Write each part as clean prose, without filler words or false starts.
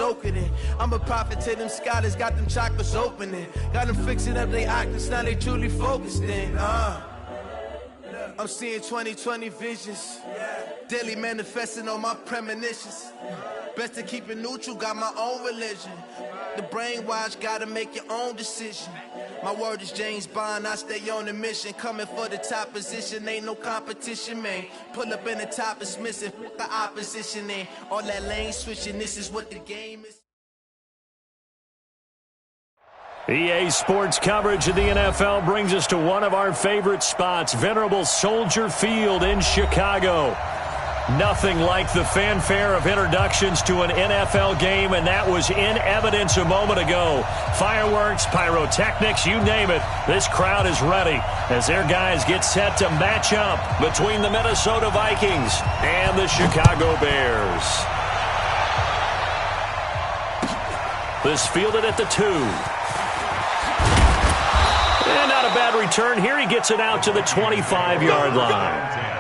soak it in. I'm a prophet to them scholars, got them chakras opening. Got them fixing up their octaves, now they truly focused in. I'm seeing 2020 visions. Daily manifesting on my premonitions. Best to keep it neutral, got my own religion. The brainwash, gotta make your own decision. My word is James Bond, I stay on the mission. Coming for the top position, ain't no competition, man. Pull up in the top, it's missing, the opposition in. All that lane switching, this is what the game is. EA Sports coverage of the NFL brings us to one of our favorite spots, venerable Soldier Field in Chicago. Nothing like the fanfare of introductions to an NFL game, and that was in evidence a moment ago. Fireworks, pyrotechnics, you name it. This crowd is ready as their guys get set to match up between the Minnesota Vikings and the Chicago Bears. This fielded at the 2. And not a bad return. Here he gets it out to the 25-yard line.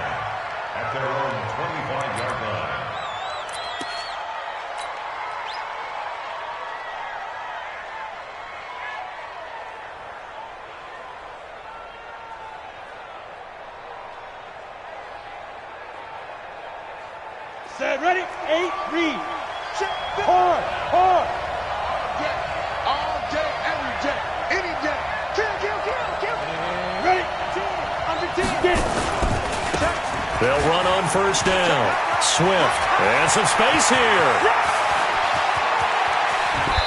Set, ready, 8, read. Check, hard. Yeah, all day, every day, any day. Kill. Ready, 10, under 10, get it. Check. They'll run on first down. Swift, and some space here.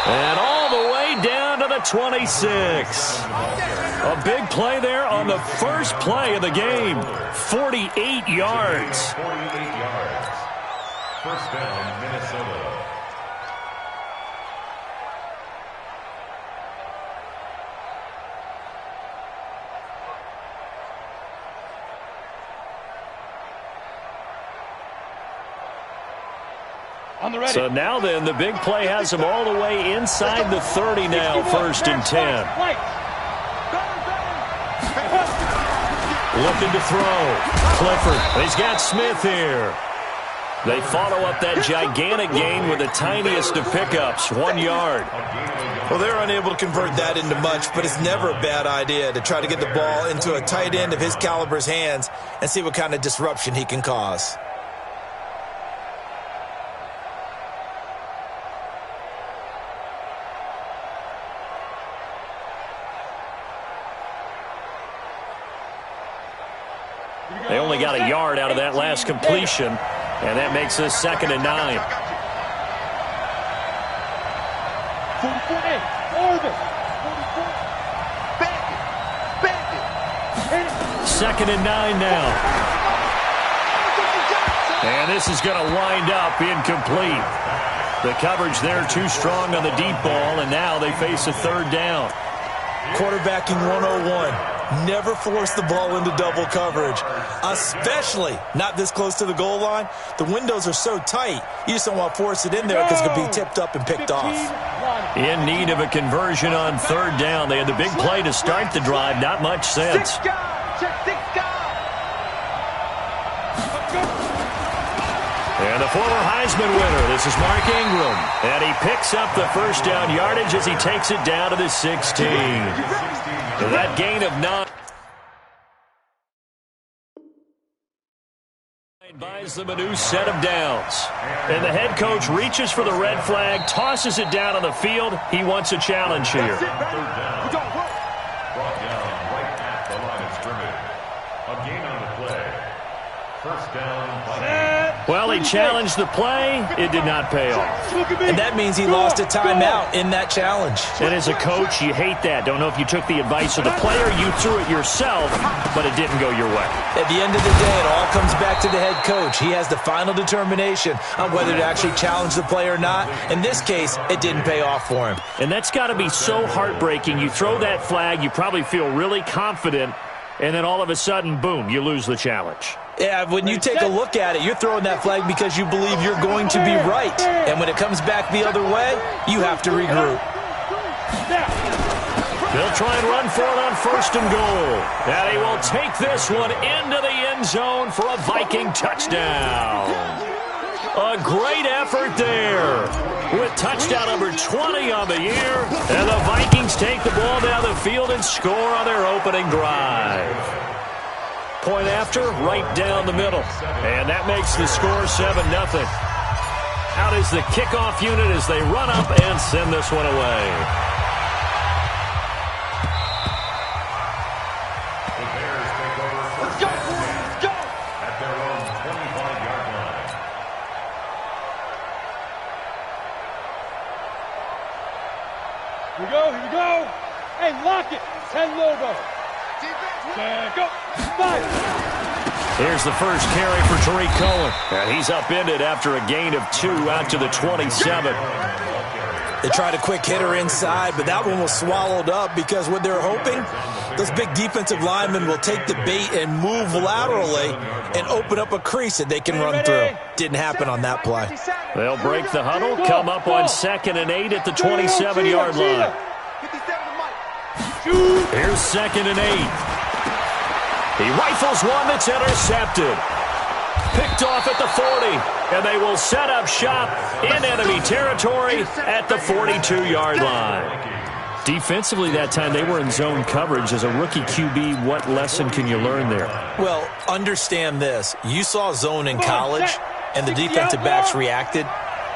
And all the way down to the 26. A big play there on the first play of the game. 48 yards. 48 yards. First down, Minnesota. On the ready. So now then, the big play has them all the way inside the 30 now, first and 10. Looking to throw. Clifford. He's got Smith here. They follow up that gigantic gain with the tiniest of pickups, 1 yard. Well, they're unable to convert that into much, but it's never a bad idea to try to get the ball into a tight end of his caliber's hands and see what kind of disruption he can cause. They only got a yard out of that last completion, and that makes this 2nd and 9. 44A, Orbit. 44. Back it. 2nd and 9 now. And this is going to wind up incomplete. The coverage there too strong on the deep ball, and now they face a 3rd down. Quarterbacking 101. Never force the ball into double coverage, especially not this close to the goal line. The windows are so tight, you just don't want to force it in there because it could be tipped up and picked off. In need of a conversion on 3rd down. They had the big play to start the drive, not much sense. And the former Heisman winner, this is Mark Ingram. And he picks up the first down yardage as he takes it down to the 16. That gain of 9 buys them a new set of downs. And the head coach reaches for the red flag, tosses it down on the field. He wants a challenge here. Brought down right at the line of scrimmage. A gain on the play. First down. Well, he challenged the play. It did not pay off. And that means he lost a timeout in that challenge. And as a coach, you hate that. Don't know if you took the advice of the player. You threw it yourself, but it didn't go your way. At the end of the day, it all comes back to the head coach. He has the final determination on whether to actually challenge the play or not. In this case, it didn't pay off for him. And that's got to be so heartbreaking. You throw that flag, you probably feel really confident, and then all of a sudden, boom, you lose the challenge. Yeah, when you take a look at it, you're throwing that flag because you believe you're going to be right. And when it comes back the other way, you have to regroup. They'll try and run for it on 1st and goal. And he will take this one into the end zone for a Viking touchdown. A great effort there with touchdown number 20 on the year. And the Vikings take the ball down the field and score on their opening drive. Point after, right down the middle. And that makes the score 7-0. Out is the kickoff unit as they run up and send this one away. Let's go, let's go! At their own 25-yard line. Here we go. Hey, lock it. 10 logo. Go. 5. Here's the first carry for Tariq Cohen. And he's upended after a gain of 2 out to the 27. They tried a quick hitter inside, but that one was swallowed up because what they're hoping, those big defensive linemen will take the bait and move laterally and open up a crease that they can run through. Didn't happen on that play. They'll break the huddle, come up on 2nd and 8 at the 27-yard line. Here's 2nd and 8. He rifles one that's intercepted. Picked off at the 40, and they will set up shop in enemy territory at the 42-yard line. Defensively that time, they were in zone coverage. As a rookie QB, what lesson can you learn there? Well, understand this. You saw zone in college, and the defensive backs reacted,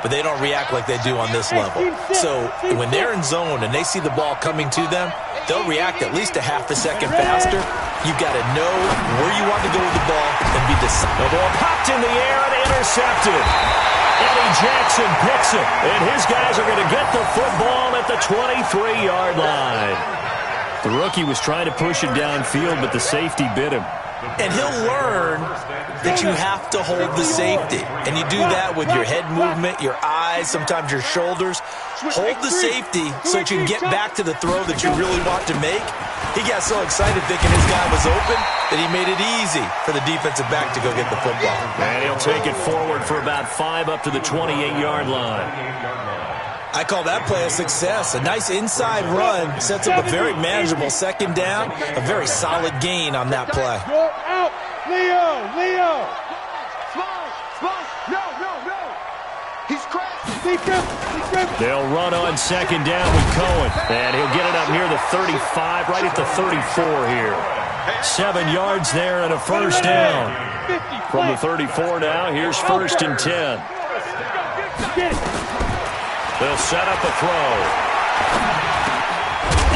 but they don't react like they do on this level. So when they're in zone and they see the ball coming to them, they'll react at least a half a second faster. You've got to know where you want to go with the ball and be decisive. The ball popped in the air and intercepted. Eddie Jackson picks it, and his guys are going to get the football at the 23-yard line. The rookie was trying to push it downfield, but the safety bit him. And he'll learn that you have to hold the safety. And you do that with your head movement, your eyes, sometimes your shoulders. Hold the safety so that you can get back to the throw that you really want to make. He got so excited thinking his guy was open that he made it easy for the defensive back to go get the football. And he'll take it forward for about 5 up to the 28-yard line. I call that play a success. A nice inside run sets up a very manageable 2nd down, a very solid gain on that play. Go out. Leo. Small. No. He's crashed. They'll run on 2nd down with Cohen. And he'll get it up near the 35, right at the 34 here. 7 yards there and a first down. From the 34 now, here's 1st and 10. They'll set up a throw.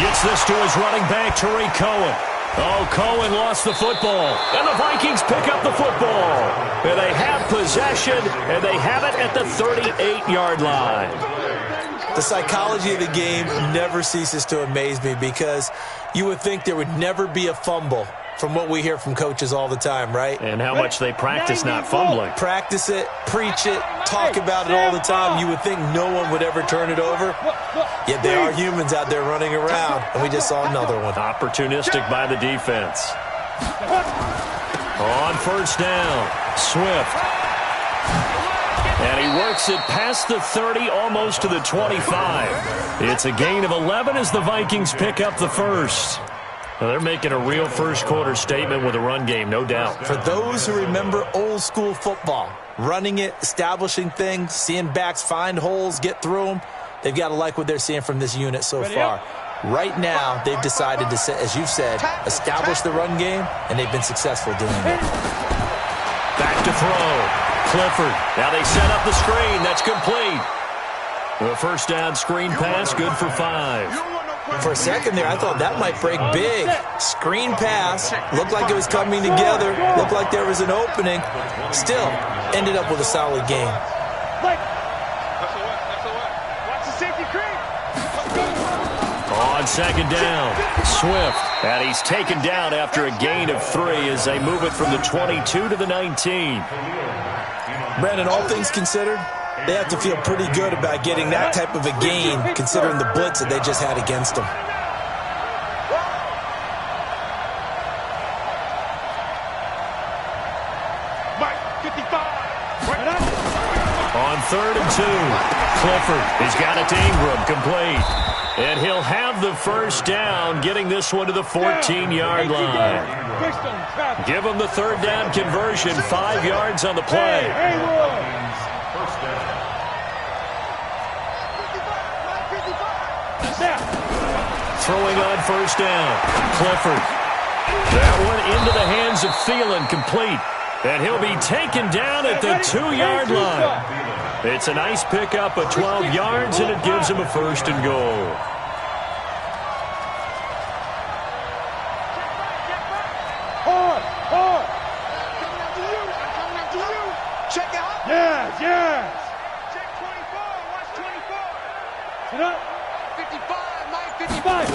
Gets this to his running back, Tariq Cohen. Oh, Cohen lost the football. And the Vikings pick up the football. And they have possession, and they have it at the 38-yard line. The psychology of the game never ceases to amaze me because you would think there would never be a fumble from what we hear from coaches all the time, right? And how much they practice not fumbling. Practice it, preach it, talk about it all the time. You would think no one would ever turn it over. Yet there are humans out there running around, and we just saw another one. Opportunistic by the defense. On 1st down, Swift. And he works it past the 30, almost to the 25. It's a gain of 11 as the Vikings pick up the first. Well, they're making a real first-quarter statement with a run game, no doubt. For those who remember old-school football, running it, establishing things, seeing backs find holes, get through them, they've got to like what they're seeing from this unit so far. Right now, they've decided to, as you've said, establish the run game, and they've been successful doing it. Back to throw. Clifford. Now they set up the screen. That's complete. The first down screen pass, good for 5. For a second there, I thought that might break big. Screen pass. Looked like it was coming together. Looked like there was an opening. Still, ended up with a solid game. On 2nd down, Swift. And he's taken down after a gain of 3 as they move it from the 22 to the 19. Brandon, all things considered, they have to feel pretty good about getting that type of a gain, considering the blitz that they just had against them. On 3rd and 2, Clifford has got it to Ingram, complete. And he'll have the first down, getting this one to the 14-yard line. Give him the 3rd down conversion, 5 yards on the play. Throwing on first down. Clifford. That one into the hands of Thielen, complete. And he'll be taken down at the 2-yard line. It's a nice pickup of 12 yards, and it gives him a first and goal. Check out. Yes, yes. Check 24. Watch 24. Sit up. 55. Mike 55.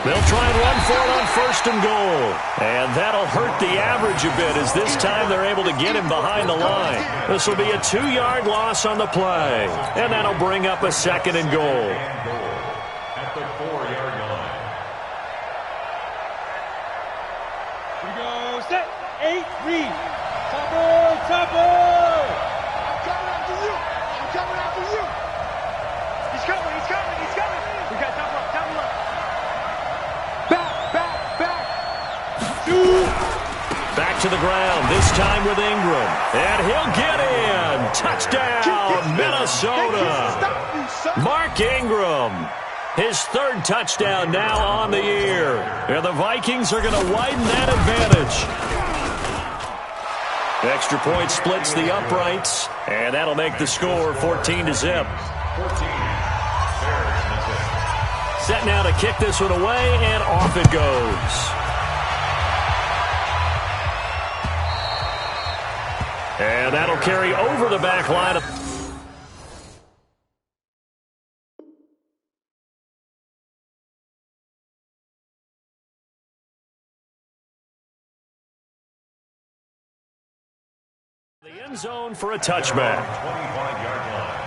They'll try and run for it on first and goal. And that'll hurt the average a bit, as this time they're able to get him behind the line. This will be a 2-yard loss on the play. And that'll bring up a second and goal. At the 4-yard line. Here we go. Set. 8, read. Topper, Topper! I'm coming after you! I'm coming after you! He's coming, he's coming, he's coming! We got Topper up, Topper up! Back! Back to the ground, this time with Ingram. And he'll get in! Touchdown, Minnesota! Mark Ingram. His 3rd touchdown now on the year. And the Vikings are going to widen that advantage. Extra point splits the uprights, and that'll make the score 14-0. 14. Set now to kick this one away, and off it goes. And that'll carry over the back line. The end zone for a touchback. 25-yard line.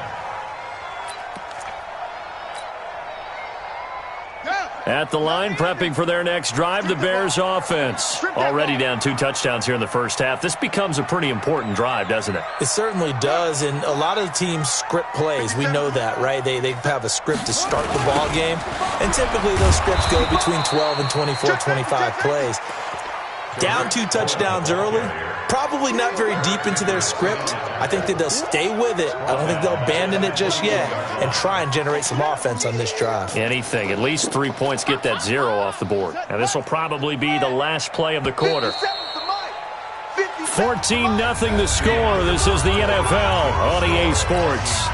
At the line, prepping for their next drive, the Bears offense. Already down 2 touchdowns here in the first half. This becomes a pretty important drive, doesn't it? It certainly does, and a lot of teams script plays. We know that, right? They have a script to start the ball game, and typically those scripts go between 12 and 24, 25 plays. Down 2 touchdowns early, probably not very deep into their script. I think that they'll stay with it. I don't think they'll abandon it just yet and try and generate some offense on this drive. Anything. At least 3 points, get that 0 off the board. Now, this will probably be the last play of the quarter. 14-0 the score. This is the NFL on EA Sports.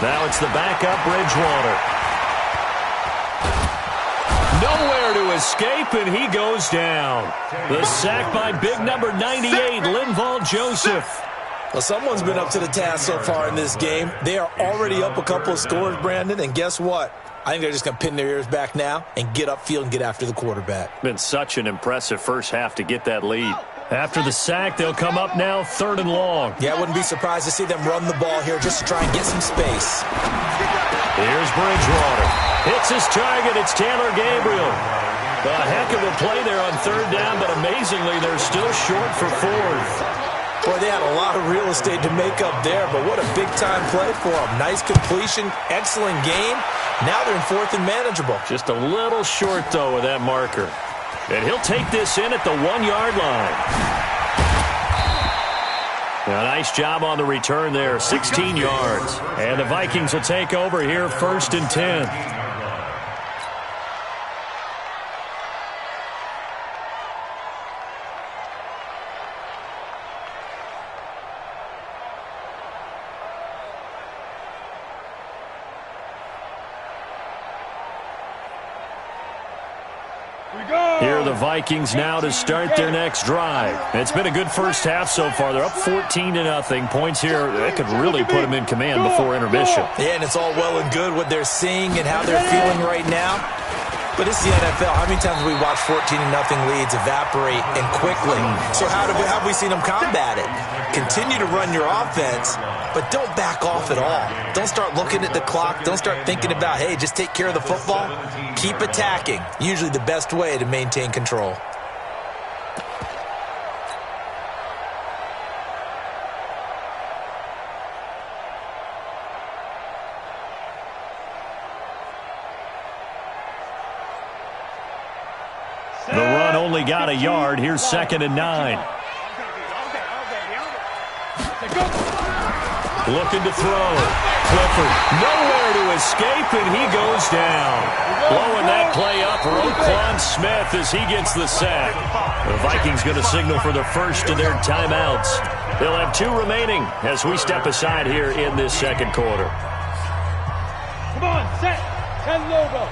Now it's the backup, Bridgewater. Nowhere to escape, and he goes down. The sack by big number 98, Linval Joseph. Well, someone's been up to the task so far in this game. They are already up a couple of scores, Brandon, and guess what? I think they're just going to pin their ears back now and get upfield and get after the quarterback. Been such an impressive first half to get that lead. After the sack, they'll come up now 3rd and long. Yeah, I wouldn't be surprised to see them run the ball here just to try and get some space. Here's Bridgewater. Hits his target. It's Taylor Gabriel. A heck of a play there on 3rd down, but amazingly, they're still short for 4th. Boy, they had a lot of real estate to make up there, but what a big-time play for them. Nice completion, excellent game. Now they're in 4th and manageable. Just a little short, though, with that marker. And he'll take this in at the 1-yard line. A nice job on the return there, 16 yards. And the Vikings will take over here 1st and 10. Here are the Vikings now to start their next drive. It's been a good first half so far. They're up 14-0. Points here, that could really put them in command before intermission. Yeah, and it's all well and good what they're seeing and how they're feeling right now. But it's the NFL. How many times have we watched 14-0 leads evaporate and quickly? So how have we seen them combat it? Continue to run your offense, but don't back off at all. Don't start looking at the clock. Don't start thinking about, hey, just take care of the football. Keep attacking. Usually the best way to maintain control. The run only got a yard. Here's 2nd and 9. Looking to throw. Clifford nowhere to escape, and he goes down. Blowing that play up, Roquan Smith as he gets the sack. The Vikings going to signal for the first of their timeouts. They'll have 2 remaining as we step aside here in this second quarter. Come on, set. 10 logo.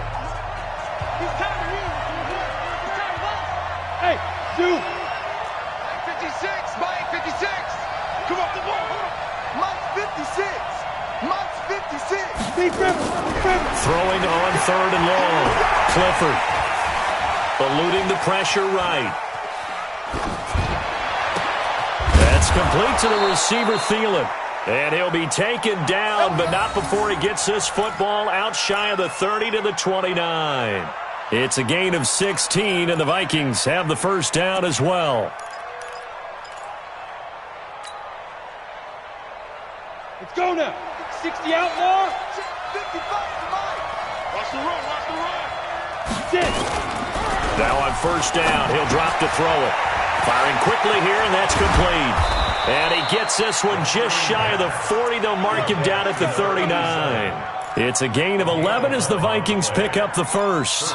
Hey, Zoo. 56, Mike, 56. Come on, come on. Mike, 56. Mike, 56. Throwing on 3rd and long. Clifford eluding the pressure right. That's complete to the receiver, Thielen. And he'll be taken down, but not before he gets this football out shy of the 30 to the 29. It's a gain of 16, and the Vikings have the first down as well. Let's go now. 60 outlaw. 55 to Mike. Watch the run, watch the run. Sit. Now on first down, he'll drop to throw it. Firing quickly here, and that's complete. And he gets this one just shy of the 40. They'll mark him down at the 39. It's a gain of 11 as the Vikings pick up the first.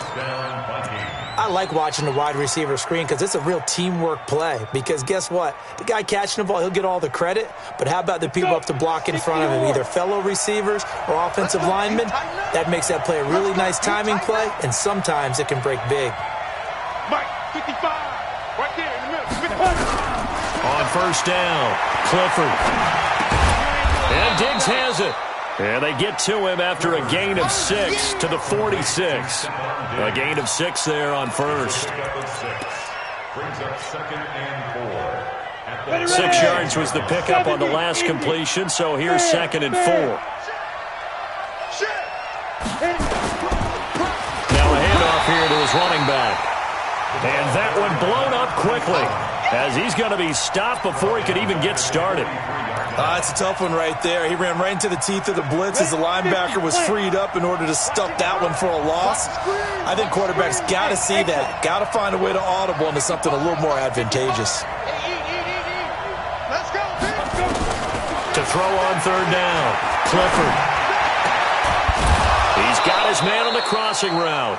I like watching the wide receiver screen because it's a real teamwork play. Because guess what? The guy catching the ball, he'll get all the credit. But how about the people up to block in front of him, either fellow receivers or offensive linemen? That makes that play a really nice timing play, and sometimes it can break big. Mike, 55. Right there in the middle. On first down, Clifford. And Diggs has it. And they get to him after a gain of 6 to the 46. A gain of 6 there on first. Brings up 2nd and 4. 6 yards was the pickup on the last completion, so here's 2nd and 4. Now a handoff here to his running back. And that one blown up quickly as he's going to be stopped before he could even get started. It's a tough one right there. He ran right into the teeth of the blitz as the linebacker was freed up in order to stuff that one for a loss. I think quarterbacks got to see that. Got to find a way to audible into something a little more advantageous. Let's go. To throw on 3rd down, Clifford. He's got his man on the crossing route.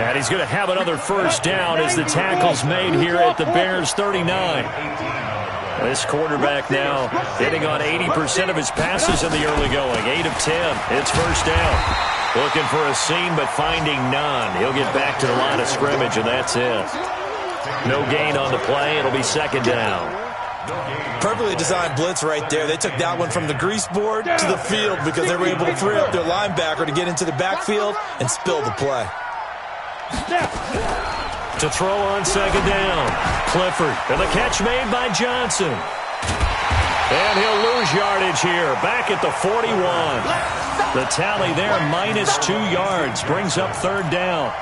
And he's going to have another first down as the tackle's made here at the Bears' 39. This quarterback now hitting on 80% of his passes in the early going. 8 of 10. It's first down. Looking for a seam, but finding none. He'll get back to the line of scrimmage, and that's it. No gain on the play. It'll be 2nd down. Perfectly designed blitz right there. They took that one from the grease board to the field because they were able to free up their linebacker to get into the backfield and spill the play. To throw on 2nd down, Clifford. And the catch made by Johnson. And he'll lose yardage here, back at the 41. The tally there, -2 yards, brings up 3rd down.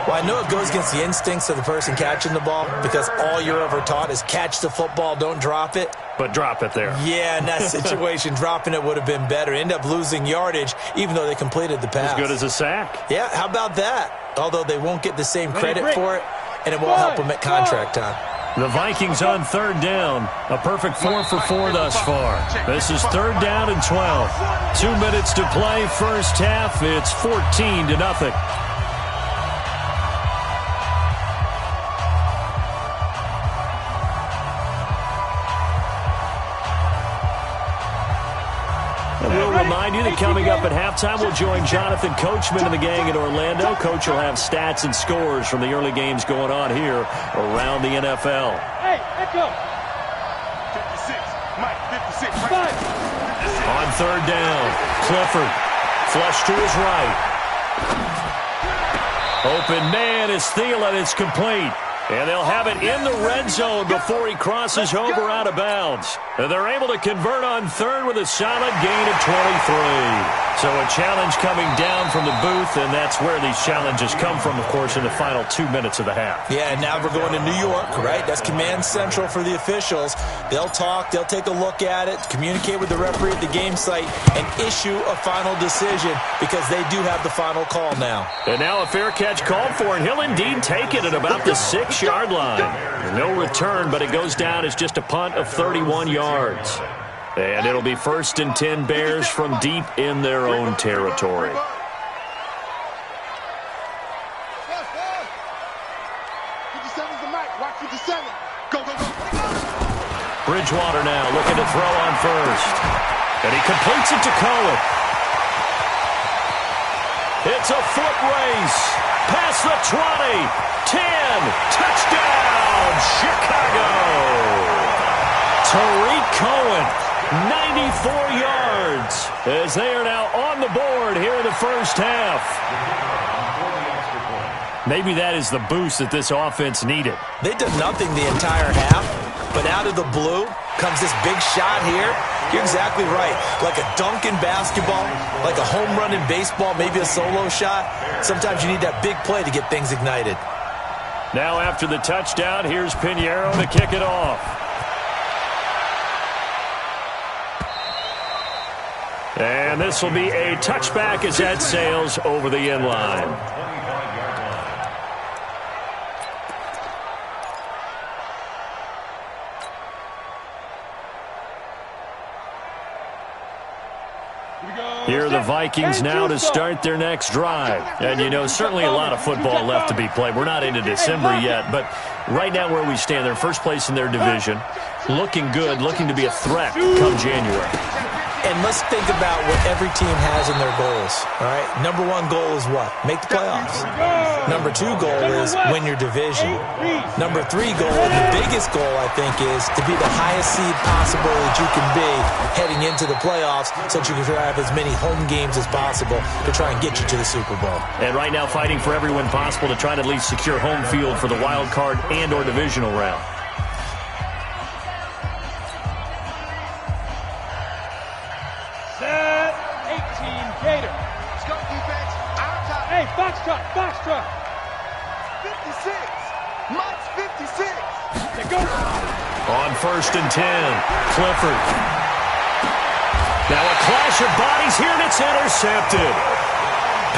Well, I know it goes against the instincts of the person catching the ball because all you're ever taught is catch the football, don't drop it. But drop it there. Yeah, in that situation, dropping it would have been better. End up losing yardage, even though they completed the pass. As good as a sack. Yeah, how about that? Although they won't get the same credit for it, and it won't help them at contract time. The Vikings on 3rd down. A perfect 4 for 4 thus far. This is 3rd down and 12. 2 minutes to play, first half. It's 14-0. We'll remind you that coming up at halftime, we'll join Jonathan Coachman and the gang in Orlando. Coach will have stats and scores from the early games going on here around the NFL. Hey, echo. 56, Mike, 56. On 3rd down, Clifford. Flush to his right. Open man is Thielen. It's complete. And they'll have it in the red zone before he crosses over out of bounds. And they're able to convert on 3rd with a solid gain of 23. So a challenge coming down from the booth, and that's where these challenges come from, of course, in the final 2 minutes of the half. Yeah, and now we're going to New York, right? That's command central for the officials. They'll talk, they'll take a look at it, communicate with the referee at the game site, and issue a final decision because they do have the final call now. And now a fair catch called for, and he'll indeed take it at about the 6-yard line. No return, but it goes down as just a punt of 31 yards. And it'll be 1st and 10 Bears from deep in their own territory. Bridgewater now looking to throw on first. And he completes it to Cohen. It's a foot race. Past the 20. 10. Touchdown, Chicago. Tariq Cohen, 94 yards, as they are now on the board here in the first half. Maybe that is the boost that this offense needed. They did nothing the entire half, but out of the blue comes this big shot here. You're exactly right. Like a dunk in basketball, like a home run in baseball, maybe a solo shot. Sometimes you need that big play to get things ignited. Now after the touchdown, here's Pinheiro to kick it off. And this will be a touchback as that sails over the end line. Here are the Vikings now to start their next drive. And, you know, certainly a lot of football left to be played. We're not into December yet, but right now where we stand, they're first place in their division. Looking good, looking to be a threat come January. And let's think about what every team has in their goals, all right? Number one goal is what? Make the playoffs. Number two goal is win your division. Number three goal, and the biggest goal, I think, is to be the highest seed possible that you can be heading into the playoffs so that you can have as many home games as possible to try and get you to the Super Bowl. And right now fighting for every win possible to try to at least secure home field for the wild card and or divisional round. Hey, box truck, box truck. 56. Mike's 56. They go. On 1st and 10, Clifford. Now a clash of bodies here, and it's intercepted.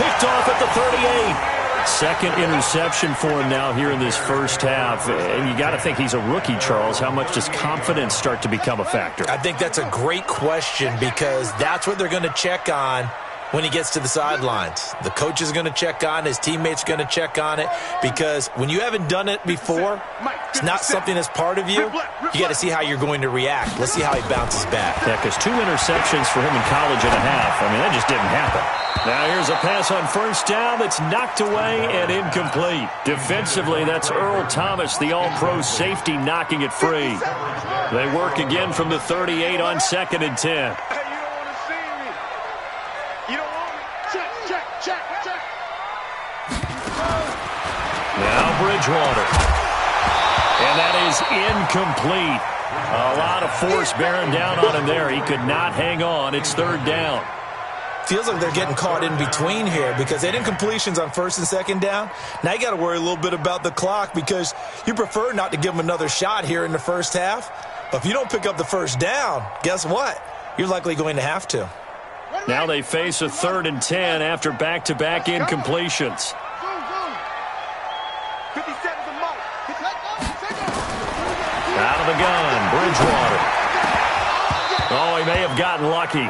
Picked off at the 38. Second interception for him now here in this first half. And you got to think he's a rookie, Charles. How much does confidence start to become a factor? I think that's a great question because that's what they're going to check on when he gets to the sidelines. The coach is going to check on it. His teammates are going to check on it because when you haven't done it before, it's not something that's part of you. You got to see how you're going to react. Let's see how he bounces back. Yeah, because 2 interceptions for him in college and a half. I mean, that just didn't happen. Now here's a pass on first down that's knocked away and incomplete. Defensively, that's Earl Thomas, the all-pro safety, knocking it free. They work again from the 38 on 2nd and 10. Now Bridgewater. And that is incomplete. A lot of force bearing down on him there. He could not hang on. It's 3rd down. Feels like they're getting caught in between here because they didn't completions on 1st and 2nd down. Now you got to worry a little bit about the clock because you prefer not to give them another shot here in the first half. But if you don't pick up the first down, guess what? You're likely going to have to. Now they face a 3rd and 10 after back-to-back incompletions. Out of the gun, Bridgewater. Oh, he may have gotten lucky.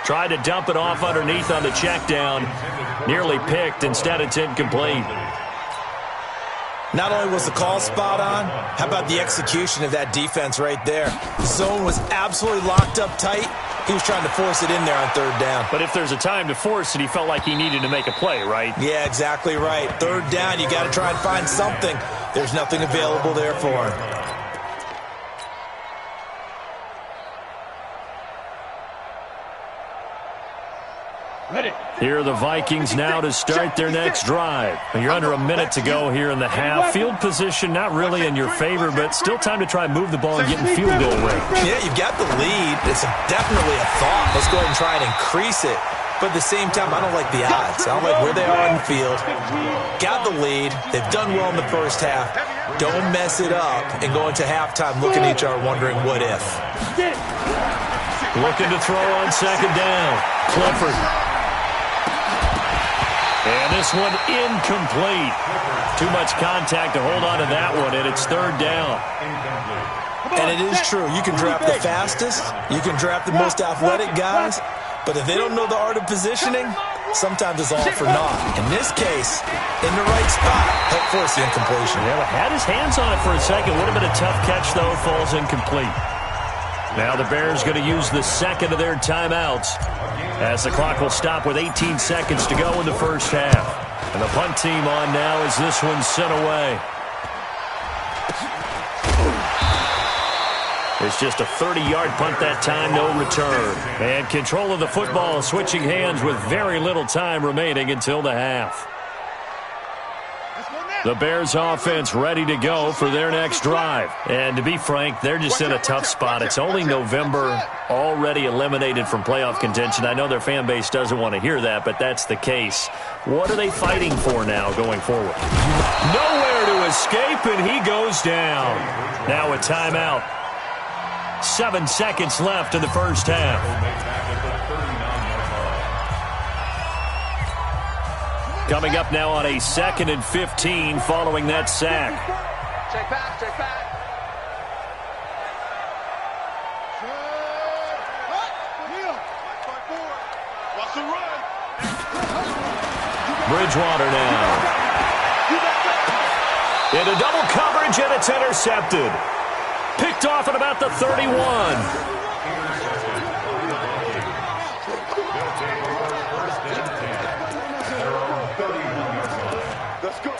Tried to dump it off underneath on the check down. Nearly picked. Instead, it's incomplete. Not only was the call spot on, how about the execution of that defense right there? The zone was absolutely locked up tight. He was trying to force it in there on 3rd down. But if there's a time to force it, he felt like he needed to make a play, right? Yeah, exactly right. 3rd down, you got to try and find something. There's nothing available there for him. Ready. Here are the Vikings now to start their next drive. You're under a minute to go here in the half. Field position not really in your favor, but still time to try and move the ball and get in field goal range. Yeah, you've got the lead. It's definitely a thought. Let's go ahead and try and increase it. But at the same time, I don't like the odds. I don't like where they are in the field. Got the lead. They've done well in the first half. Don't mess it up and go into halftime looking at each other wondering what if. Looking to throw on 2nd down. Clifford. And this one incomplete. Too much contact to hold on to that one, and it's 3rd down. And it is true. You can draft the fastest. You can draft the most athletic guys. But if they don't know the art of positioning, sometimes it's all for naught. In this case, in the right spot, help force the incompletion. Yeah, had his hands on it for a second. Would have been a tough catch, though. Falls incomplete. Now the Bears going to use the second of their timeouts as the clock will stop with 18 seconds to go in the first half. And the punt team on now as this one's sent away. It's just a 30-yard punt that time, no return. And control of the football switching hands with very little time remaining until the half. The Bears offense ready to go for their next drive. And to be frank, they're just in a tough spot. It's only November, already eliminated from playoff contention. I know their fan base doesn't want to hear that, but that's the case. What are they fighting for now going forward? Nowhere to escape, and he goes down. Now a timeout. 7 seconds left in the first half. Coming up now on a 2nd and 15 following that sack. Check back, check back. Watch the run. Bridgewater now. Into double coverage, and it's intercepted. Picked off at about the 31. Let's go.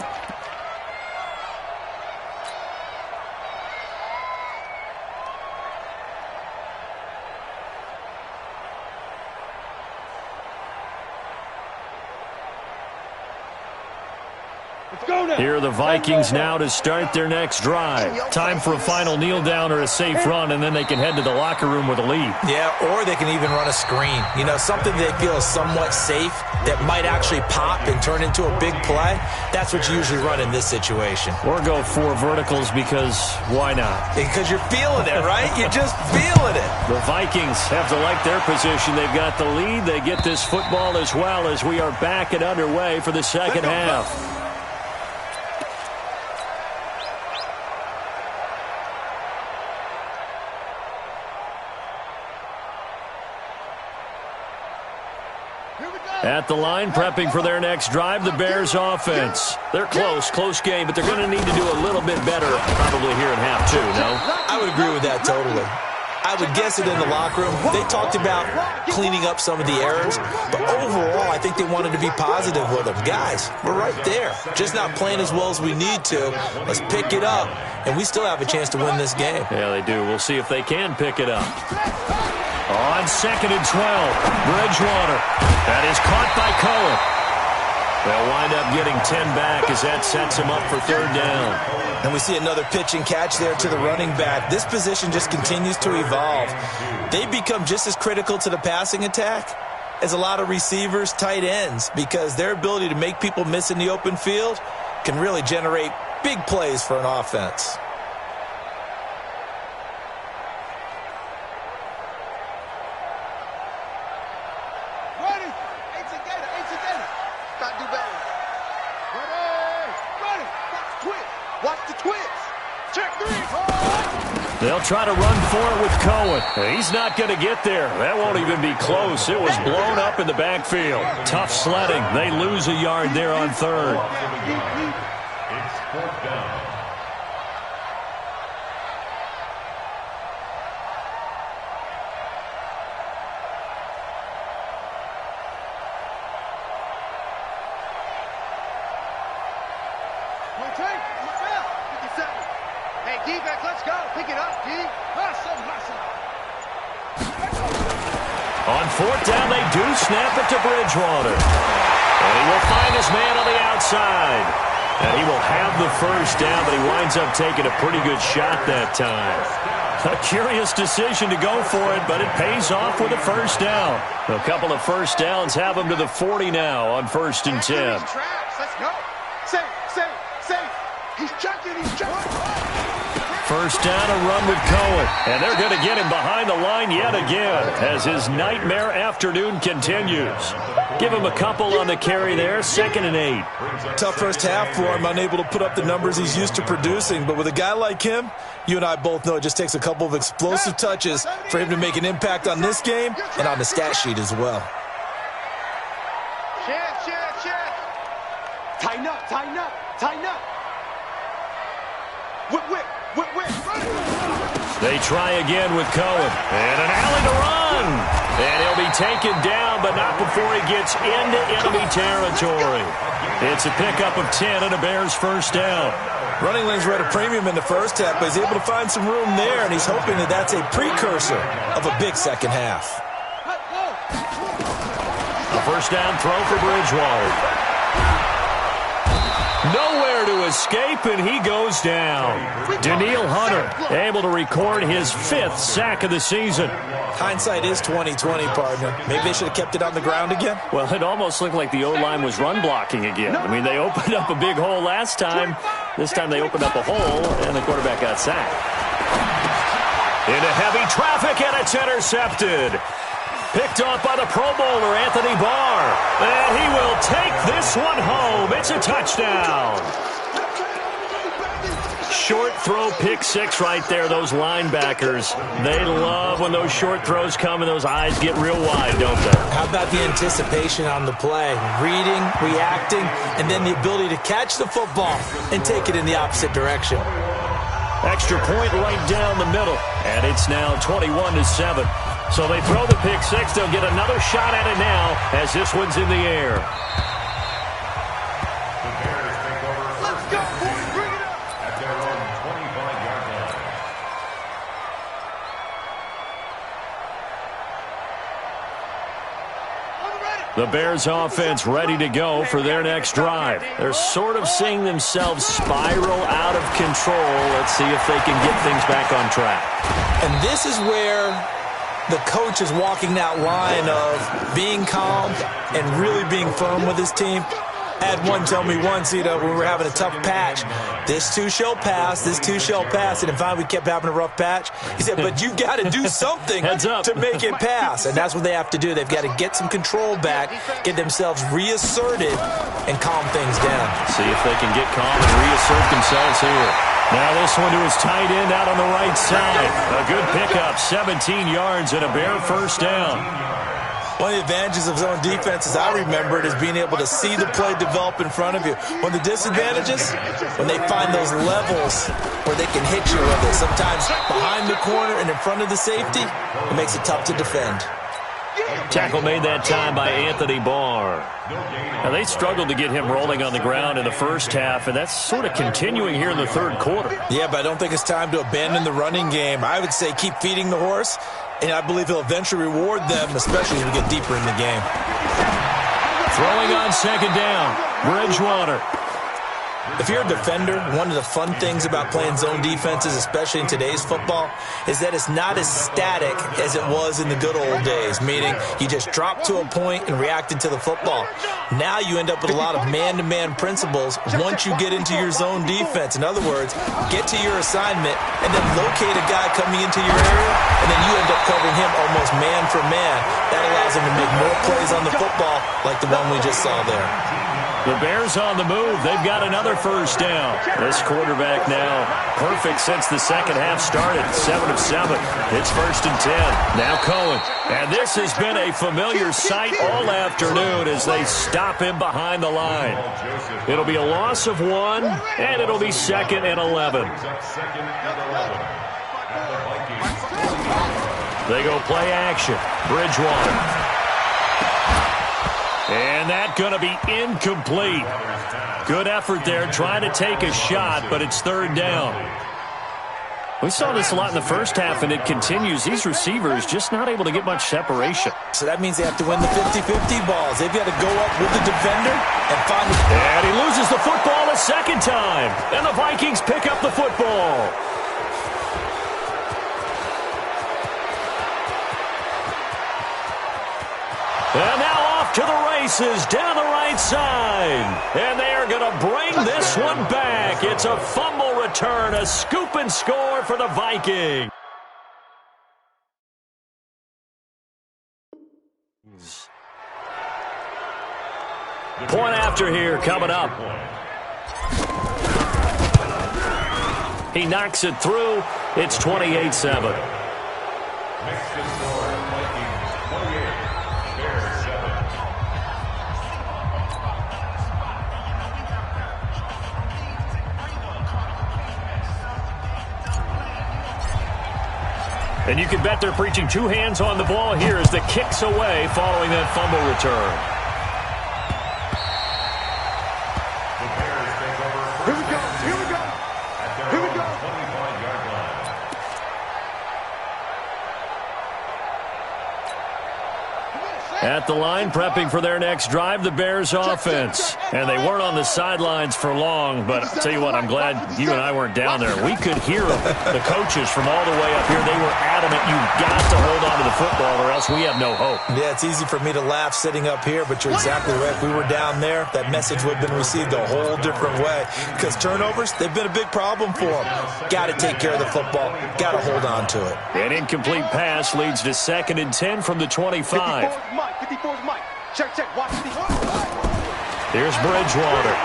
Here are the Vikings now to start their next drive. Time for a final kneel down or a safe run, and then they can head to the locker room with a lead. Yeah, or they can even run a screen. You know, something they feel is somewhat safe that might actually pop and turn into a big play. That's what you usually run in this situation. Or go 4 verticals because why not? Because you're feeling it, right? You're just feeling it. The Vikings have to like their position. They've got the lead. They get this football as well as we are back and underway for the second half. At the line, prepping for their next drive, the Bears offense. They're close game, but they're going to need to do a little bit better probably here in half 2, no? I would agree with that totally. I would guess it in the locker room. They talked about cleaning up some of the errors, but overall, I think they wanted to be positive with them. Guys, we're right there. Just not playing as well as we need to. Let's pick it up, and we still have a chance to win this game. Yeah, they do. We'll see if they can pick it up. On 2nd and 12, Bridgewater. That is caught by Cohen. They'll wind up getting 10 back as that sets him up for 3rd down. And we see another pitch and catch there to the running back. This position just continues to evolve. They become just as critical to the passing attack as a lot of receivers, tight ends, because their ability to make people miss in the open field can really generate big plays for an offense. They'll try to run for it with Cohen. He's not going to get there. That won't even be close. It was blown up in the backfield. Tough sledding. They lose a yard there on 3rd. It's 4th down. Hey, D-back, let's go. Pick it up, D. Hustle. On 4th down, they do snap it to Bridgewater. And he will find his man on the outside. And he will have the 1st down, but he winds up taking a pretty good shot that time. A curious decision to go for it, but it pays off with a 1st down. A couple of 1st downs have him to the 40 now on 1st and 10. Let's go. Safe. He's checking. First down, a run with Cohen. And they're going to get him behind the line yet again as his nightmare afternoon continues. Give him a couple on the carry there, 2nd and 8. Tough first half for him, unable to put up the numbers he's used to producing. But with a guy like him, you and I both know it just takes a couple of explosive touches for him to make an impact on this game and on the stat sheet as well. Chance. Tighten up. Whip. They try again with Cohen. And an alley to run. And he'll be taken down, but not before he gets into enemy territory. It's a pickup of 10 and a Bears first down. Running lanes were at a premium in the first half, but he's able to find some room there, and he's hoping that that's a precursor of a big second half. A first down throw for Bridgewater. Nowhere to escape, and he goes down. Daniil Hunter able to record his 5th sack of the season. Hindsight is 20/20, partner. Maybe they should have kept it on the ground again. Well, it almost looked like the O-line was run blocking again. I mean, they opened up a big hole last time. This time they opened up a hole, and the quarterback got sacked. Into heavy traffic, and it's intercepted. Picked off by the Pro Bowler, Anthony Barr. And he will take this one home. It's a touchdown. Short throw, pick 6 right there, those linebackers. They love when those short throws come and those eyes get real wide, don't they? How about the anticipation on the play? Reading, reacting, and then the ability to catch the football and take it in the opposite direction. Extra point right down the middle. And it's now 21-7. So they throw the pick 6. They'll get another shot at it now as this one's in the air. The Bears take over. Let's go, boys. Bring it up. At their own 25-yard line. The Bears offense ready to go for their next drive. They're sort of seeing themselves spiral out of control. Let's see if they can get things back on track. And this is where the coach is walking that line of being calm and really being firm with his team. I had one tell me once, when we were having a tough patch, this too shall pass, this too shall pass. And in fact, we kept having a rough patch. He said, but you've got to do something to make it pass. And that's what they have to do. They've got to get some control back, get themselves reasserted, and calm things down. See if they can get calm and reassert themselves here. Now this one to his tight end out on the right side. A good pickup, 17 yards and a Bear first down. One of the advantages of zone defense, as I remember it, is being able to see the play develop in front of you. One of the disadvantages, when they find those levels where they can hit you with it. Sometimes behind the corner and in front of the safety, it makes it tough to defend. Tackle made that time by Anthony Barr. Now they struggled to get him rolling on the ground in the first half, and that's sort of continuing here in the third quarter. Yeah, but I don't think it's time to abandon the running game. I would say keep feeding the horse, and I believe he'll eventually reward them, especially as we get deeper in the game. Throwing on second down, Bridgewater. If you're a defender, one of the fun things about playing zone defenses, especially in today's football, is that it's not as static as it was in the good old days, meaning you just drop to a point and react into the football. Now you end up with a lot of man-to-man principles once you get into your zone defense. In other words, get to your assignment and then locate a guy coming into your area, and then you end up covering him almost man for man. That allows him to make more plays on the football like the one we just saw there. The Bears on the move. They've got another first down. This quarterback now perfect since the second half started. 7 of 7. It's 1st and 10. Now Cohen. And this has been a familiar sight all afternoon as they stop him behind the line. It'll be a loss of 1, and it'll be 2nd and 11. They go play action. Bridgewater. And that's going to be incomplete. Good effort there, trying to take a shot, but it's 3rd down. We saw this a lot in the first half, and it continues. These receivers just not able to get much separation. So that means they have to win the 50-50 balls. They've got to go up with the defender and find the... And he loses the football a second time. And the Vikings pick up the football. And now off to the races down the right side. And they are going to bring this one back. It's a fumble return. A scoop and score for the Vikings. Point after here coming up. He knocks it through. It's 28-7. Next to score, Vikings 28, Bears 7. And you can bet they're preaching two hands on the ball here as the kick's away following that fumble return. Here we go. Here we go. Here we go. 25-yard line. At the line, prepping for their next drive, the Bears offense. And they weren't on the sidelines for long, but I'll tell you what, I'm glad you and I weren't down there. We could hear the coaches from all the way up here. They were adamant, you've got to hold on to the football or else we have no hope. Yeah, it's easy for me to laugh sitting up here, but you're exactly right. If we were down there, that message would have been received a whole different way. Because turnovers, they've been a big problem for them. Got to take care of the football. Got to hold on to it. An incomplete pass leads to 2nd and 10 from the 25. 54's Mike. Check, check. Watch these. Here's Bridgewater.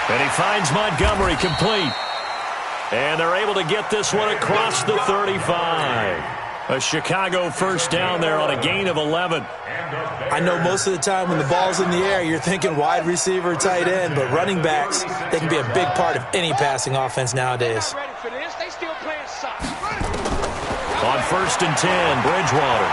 And he finds Montgomery complete. And they're able to get this one across the 35. A Chicago first down there on a gain of 11. I know most of the time when the ball's in the air, you're thinking wide receiver, tight end, but running backs, they can be a big part of any passing offense nowadays. Ready for this? They still playing soccer. On 1st and 10, Bridgewater.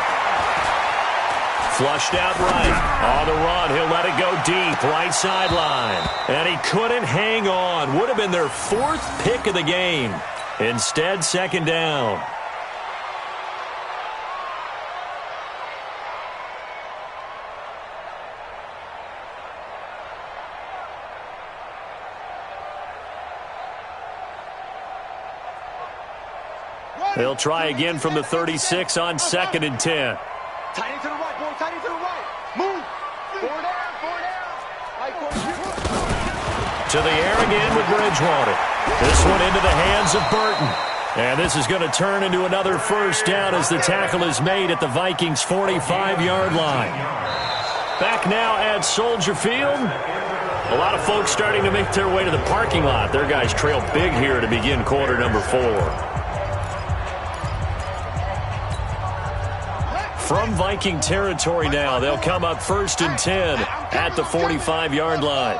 Flushed out right. On the run, he'll let it go deep, right sideline. And he couldn't hang on. Would have been their 4th pick of the game. Instead, 2nd down. They'll try again from the 36 on 2nd and 10. Tight end to the right, boy. Tight end to the right. Move. Forward down. Forward down. Right, forward. To the air again with Bridgewater. This one into the hands of Burton. And this is going to turn into another first down as the tackle is made at the Vikings' 45-yard line. Back now at Soldier Field. A lot of folks starting to make their way to the parking lot. Their guys trail big here to begin quarter number 4. From Viking territory now, they'll come up 1st and 10 at the 45-yard line.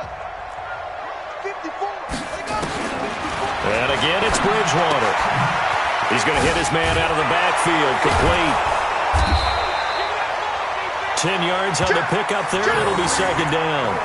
And again, it's Bridgewater. He's going to hit his man out of the backfield, complete. 10 yards on the pickup there, and it'll be 2nd down.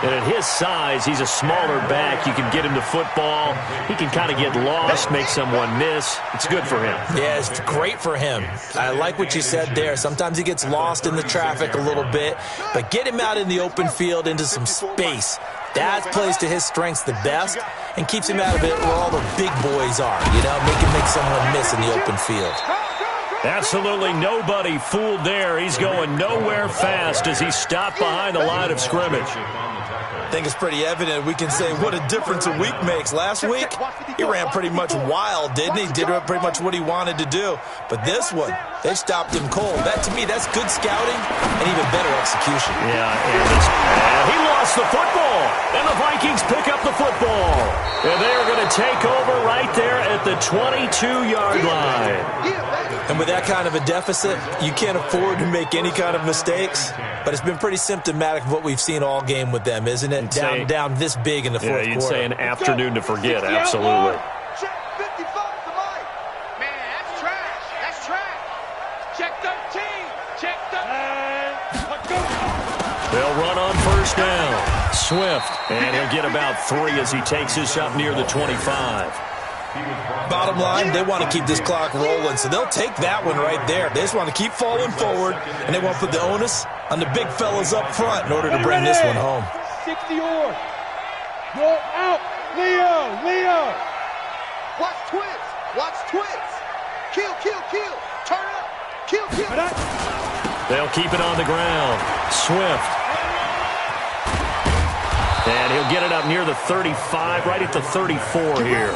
And at his size, he's a smaller back. You can get him to football. He can kind of get lost, make someone miss. It's good for him. Yeah, it's great for him. I like what you said there. Sometimes he gets lost in the traffic a little bit, but get him out in the open field into some space. That plays to his strengths the best and keeps him out of it where all the big boys are, make someone miss in the open field. Absolutely nobody fooled there. He's going nowhere fast as he stopped behind the line of scrimmage. I think it's pretty evident. We can say what a difference a week makes. Last week, he ran pretty much wild, didn't he? Did pretty much what he wanted to do. But this one, they stopped him cold. That, to me, that's good scouting and even better execution. Yeah, and he lost the football. And the Vikings pick up the football. And they are going to take over right there at the 22-yard line. And with that kind of a deficit, you can't afford to make any kind of mistakes. But it's been pretty symptomatic of what we've seen all game with them, isn't it? Down this big in the fourth quarter. You'd say an afternoon to forget, absolutely. Check 55 to Mike. Man, that's trash. That's trash. Check 13. Check 13. Let's go. They'll run on 1st down. Swift. And he'll get about 3 as he takes this up near the 25. Bottom line, they want to keep this clock rolling, so they'll take that one right there. They just want to keep falling forward, and they want to put the onus on the big fellas up front in order to bring this one home. 60 yards. Go out. Leo. Watch twins. Watch twins. Kill. Turn up. Kill. They'll keep it on the ground. Swift. And he'll get it up near the 35, right at the 34 here.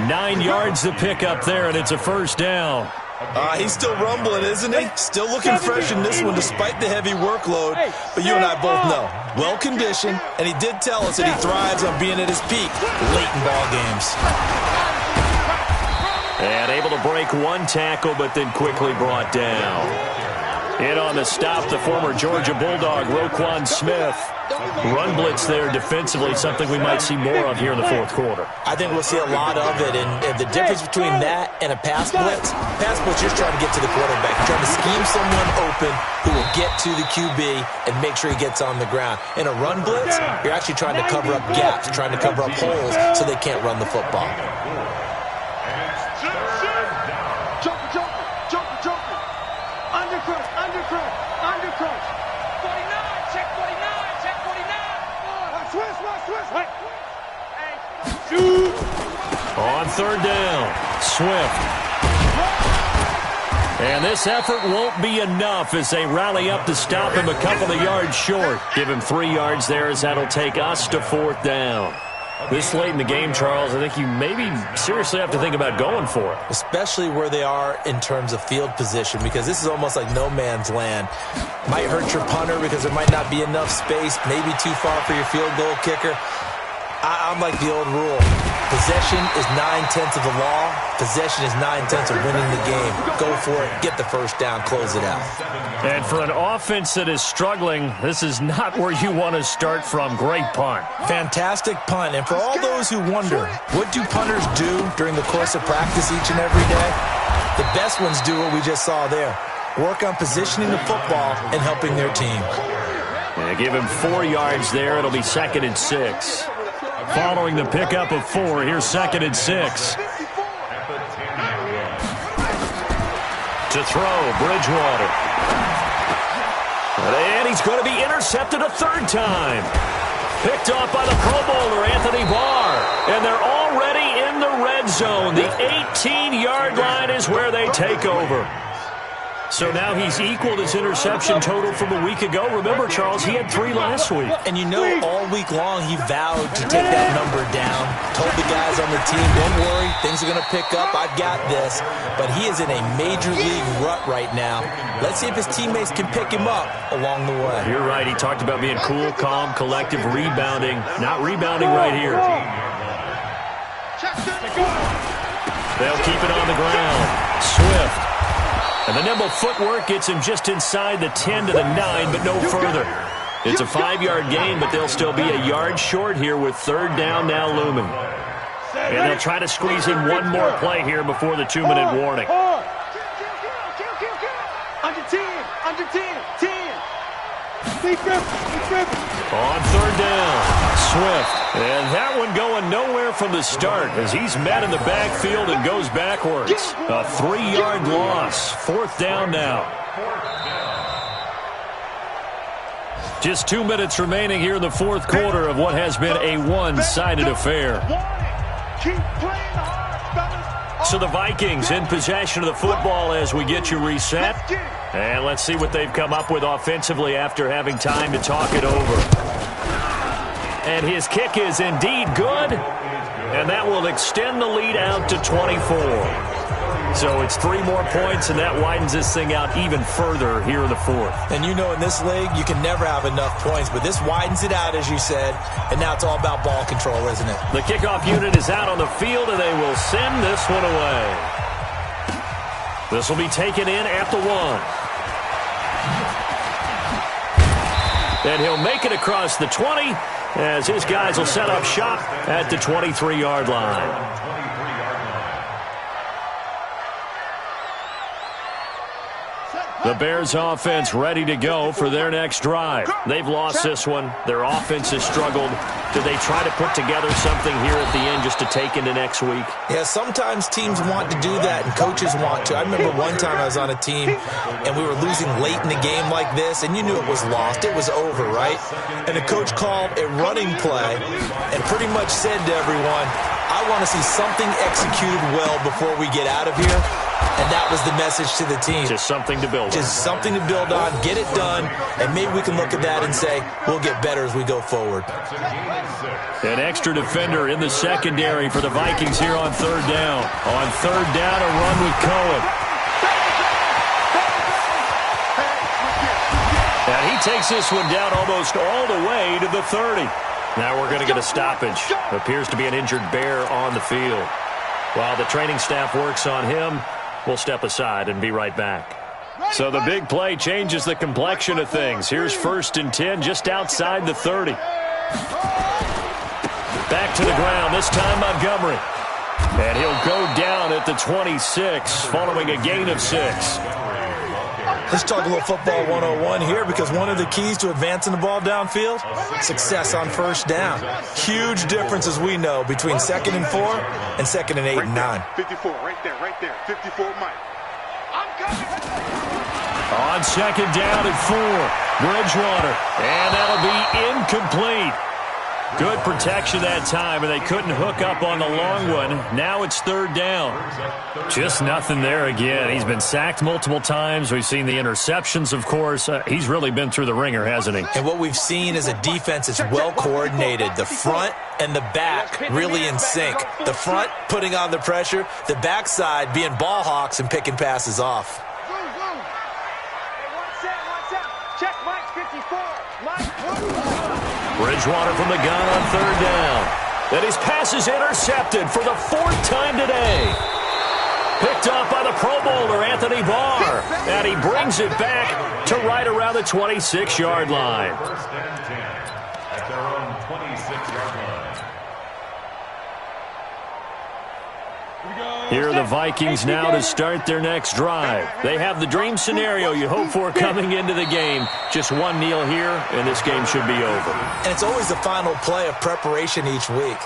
9 yards to pick up there, and it's a first down. He's still rumbling, isn't he? Still looking fresh in this one despite the heavy workload. But you and I both know, well-conditioned, and he did tell us that he thrives on being at his peak late in ball games. And able to break one tackle, but then quickly brought down. In on the stop, the former Georgia Bulldog, Roquan Smith. Run blitz there defensively, something we might see more of here in the fourth quarter. I think we'll see a lot of it, and the difference between that and a pass blitz, you're just trying to get to the quarterback. You're trying to scheme someone open who will get to the QB and make sure he gets on the ground. In a run blitz, you're actually trying to cover up gaps, trying to cover up holes so they can't run the football. Joker. Undercrush. 49, check 49. Swift. On third down, Swift. And this effort won't be enough as they rally up to stop him a couple of yards short. Give him 3 yards there as that'll take us to fourth down. This late in the game, Charles, I think you maybe seriously have to think about going for it. Especially where they are in terms of field position, because this is almost like no man's land. Might hurt your punter because there might not be enough space, maybe too far for your field goal kicker. I'm like the old rule. Possession is 9/10 of the law. Possession is 9/10 of winning the game. Go for it. Get the first down. Close it out. And for an offense that is struggling, this is not where you want to start from. Great punt. Fantastic punt. And for all those who wonder, what do punters do during the course of practice each and every day? The best ones do what we just saw there. Work on positioning the football and helping their team. And give him 4 yards there. It'll be 2nd and 6. Following the pickup of 4, here's 2nd and 6. To throw, Bridgewater. And he's going to be intercepted a 3rd time. Picked off by the Pro Bowler, Anthony Barr. And they're already in the red zone. The 18-yard line is where they take over. So now he's equaled his interception total from a week ago. Remember, Charles, he had 3 last week. And you know, all week long he vowed to take that number down. Told the guys on the team, don't worry, things are going to pick up. I've got this. But he is in a major league rut right now. Let's see if his teammates can pick him up along the way. You're right. He talked about being cool, calm, collective, rebounding. Not rebounding right here. They'll keep it on the ground. Swift. And the nimble footwork gets him just inside the 10 to the 9, but no further. It's a 5-yard gain, but they'll still be a yard short here with 3rd down now looming. And they'll try to squeeze in one more play here before the 2-minute warning. Under 10. On 3rd down, Swift. And that one going nowhere from the start as he's met in the backfield and goes backwards. A 3-yard loss. 4th down now. Just 2 minutes remaining here in the fourth quarter of what has been a one-sided affair. So the Vikings in possession of the football as we get you reset. And let's see what they've come up with offensively after having time to talk it over. And his kick is indeed good. And that will extend the lead out to 24. So it's 3 more points, and that widens this thing out even further here in the fourth. And you know in this league, you can never have enough points, but this widens it out, as you said, and now it's all about ball control, isn't it? The kickoff unit is out on the field, and they will send this one away. This will be taken in at the 1. And he'll make it across the 20 as his guys will set up shop at the 23-yard line. The Bears offense ready to go for their next drive. They've lost this one. Their offense has struggled. Do they try to put together something here at the end just to take into next week? Yeah, sometimes teams want to do that and coaches want to. I remember one time I was on a team and we were losing late in the game like this, and you knew it was lost. It was over, right? And the coach called a running play and pretty much said to everyone, I want to see something executed well before we get out of here, and that was the message to the team. Just something to build on. Just something to build on, get it done, and maybe we can look at that and say we'll get better as we go forward. An extra defender in the secondary for the Vikings here on third down. On third down, a run with Cohen. And he takes this one down almost all the way to the 30. Now we're going to get a stoppage. Appears to be an injured Bear on the field. While the training staff works on him, we'll step aside and be right back. So the big play changes the complexion of things. Here's 1st and 10 just outside the 30. Back to the ground, this time Montgomery. And he'll go down at the 26 following a gain of 6. Let's talk a little football 101 here, because one of the keys to advancing the ball downfield, success on first down. Huge difference, as we know, between 2nd and 4 and 2nd and 8 and 9. 54, right there. 54, Mike. I'm coming. On 2nd down at 4, Bridgewater. And that'll be incomplete. Good protection that time, and they couldn't hook up on the long one. Now it's 3rd down. Just nothing there again. He's been sacked multiple times. We've seen the interceptions, of course. He's really been through the ringer, hasn't he? And what we've seen is a defense that's well coordinated. The front and the back really in sync. The front putting on the pressure, the backside being ball hawks and picking passes off. Hey, watch out. Check Mike 54. Mike. Bridgewater from the gun on 3rd down. And his pass is intercepted for the 4th time today. Picked off by the Pro Bowler, Anthony Barr. And he brings it back to right around the 26-yard line. 1st and 10 at their own 26-yard line. Here are the Vikings now to start their next drive. They have the dream scenario you hope for coming into the game. Just one kneel here, and this game should be over. And it's always the final play of preparation each week.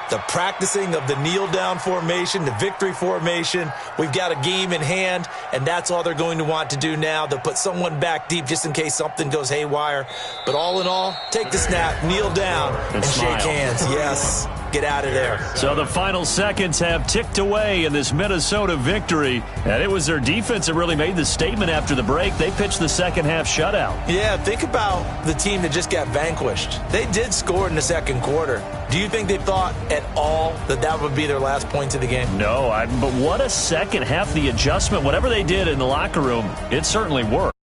The practicing of the kneel-down formation, the victory formation. We've got a game in hand, and that's all they're going to want to do now. They'll put someone back deep just in case something goes haywire. But all in all, take the snap, kneel down, and shake hands. Yes, get out of there. So the final seconds have ticked away in this Minnesota victory. And it was their defense that really made the statement after the break. They pitched the second-half shutout. Yeah, think about the team that just got vanquished. They did score in the 2nd quarter. Do you think they thought at all that that would be their last points of the game? No, but what a second half, the adjustment, whatever they did in the locker room, it certainly worked.